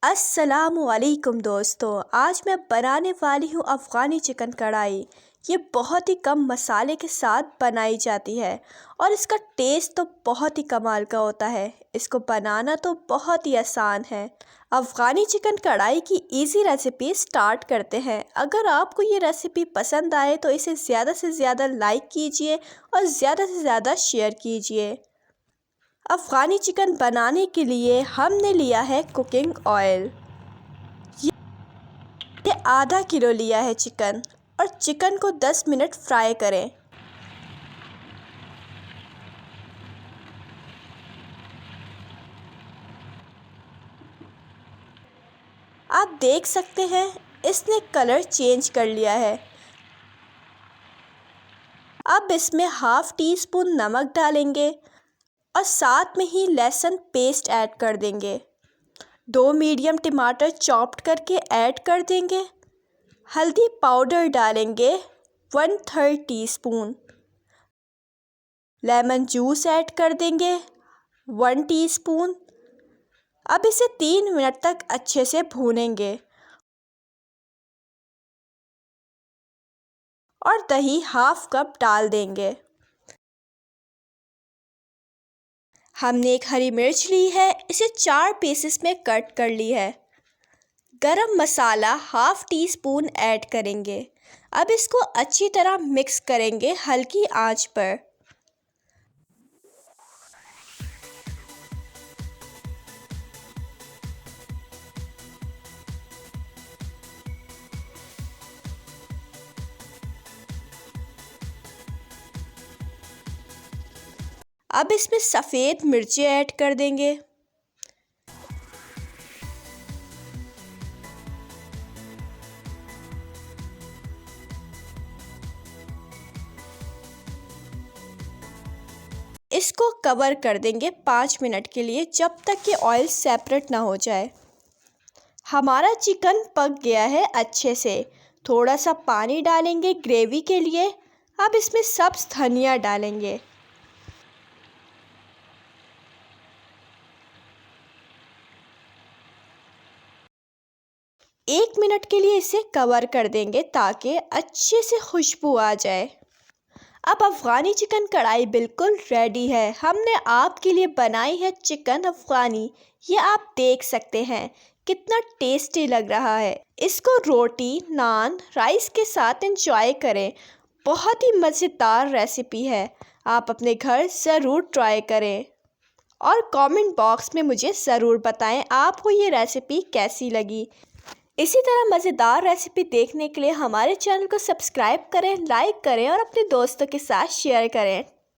अस्सलामुअलैकुम दोस्तों, आज मैं बनाने वाली हूँ अफ़गानी चिकन कढ़ाई। ये बहुत ही कम मसाले के साथ बनाई जाती है और इसका टेस्ट तो बहुत ही कमाल का होता है। इसको बनाना तो बहुत ही आसान है। अफ़गानी चिकन कढ़ाई की इजी रेसिपी स्टार्ट करते हैं। अगर आपको ये रेसिपी पसंद आए तो इसे ज़्यादा से ज़्यादा लाइक कीजिए और ज़्यादा से ज़्यादा शेयर कीजिए। अफ़गानी चिकन बनाने के लिए हमने लिया है कुकिंग ऑयल। ये आधा किलो लिया है चिकन और चिकन को 10 मिनट फ्राई करें। आप देख सकते हैं इसने कलर चेंज कर लिया है। अब इसमें हाफ़ टी स्पून नमक डालेंगे और साथ में ही लहसुन पेस्ट ऐड कर देंगे। 2 मीडियम टमाटर चॉप्ड करके ऐड कर देंगे। हल्दी पाउडर डालेंगे 1/3 टीस्पून। लेमन जूस ऐड कर देंगे 1 टीस्पून। अब इसे 3 मिनट तक अच्छे से भूनेंगे और दही हाफ कप डाल देंगे। हमने एक हरी मिर्च ली है, इसे 4 पीसेस में कट कर ली है। गरम मसाला हाफ टी स्पून ऐड करेंगे। अब इसको अच्छी तरह मिक्स करेंगे हल्की आंच पर। अब इसमें सफ़ेद मिर्ची ऐड कर देंगे। इसको कवर कर देंगे 5 मिनट के लिए, जब तक कि ऑयल सेपरेट ना हो जाए। हमारा चिकन पक गया है अच्छे से। थोड़ा सा पानी डालेंगे ग्रेवी के लिए। अब इसमें सब्ज़ धनिया डालेंगे। एक मिनट के लिए इसे कवर कर देंगे ताकि अच्छे से खुशबू आ जाए। अब अफ़गानी चिकन कढ़ाई बिल्कुल रेडी है। हमने आपके लिए बनाई है चिकन अफ़गानी। ये आप देख सकते हैं कितना टेस्टी लग रहा है। इसको रोटी, नान, राइस के साथ एंजॉय करें। बहुत ही मज़ेदार रेसिपी है। आप अपने घर ज़रूर ट्राई करें और कमेंट बॉक्स में मुझे ज़रूर बताएं आपको ये रेसिपी कैसी लगी। इसी तरह मज़ेदार रेसिपी देखने के लिए हमारे चैनल को सब्सक्राइब करें, लाइक करें और अपने दोस्तों के साथ शेयर करें।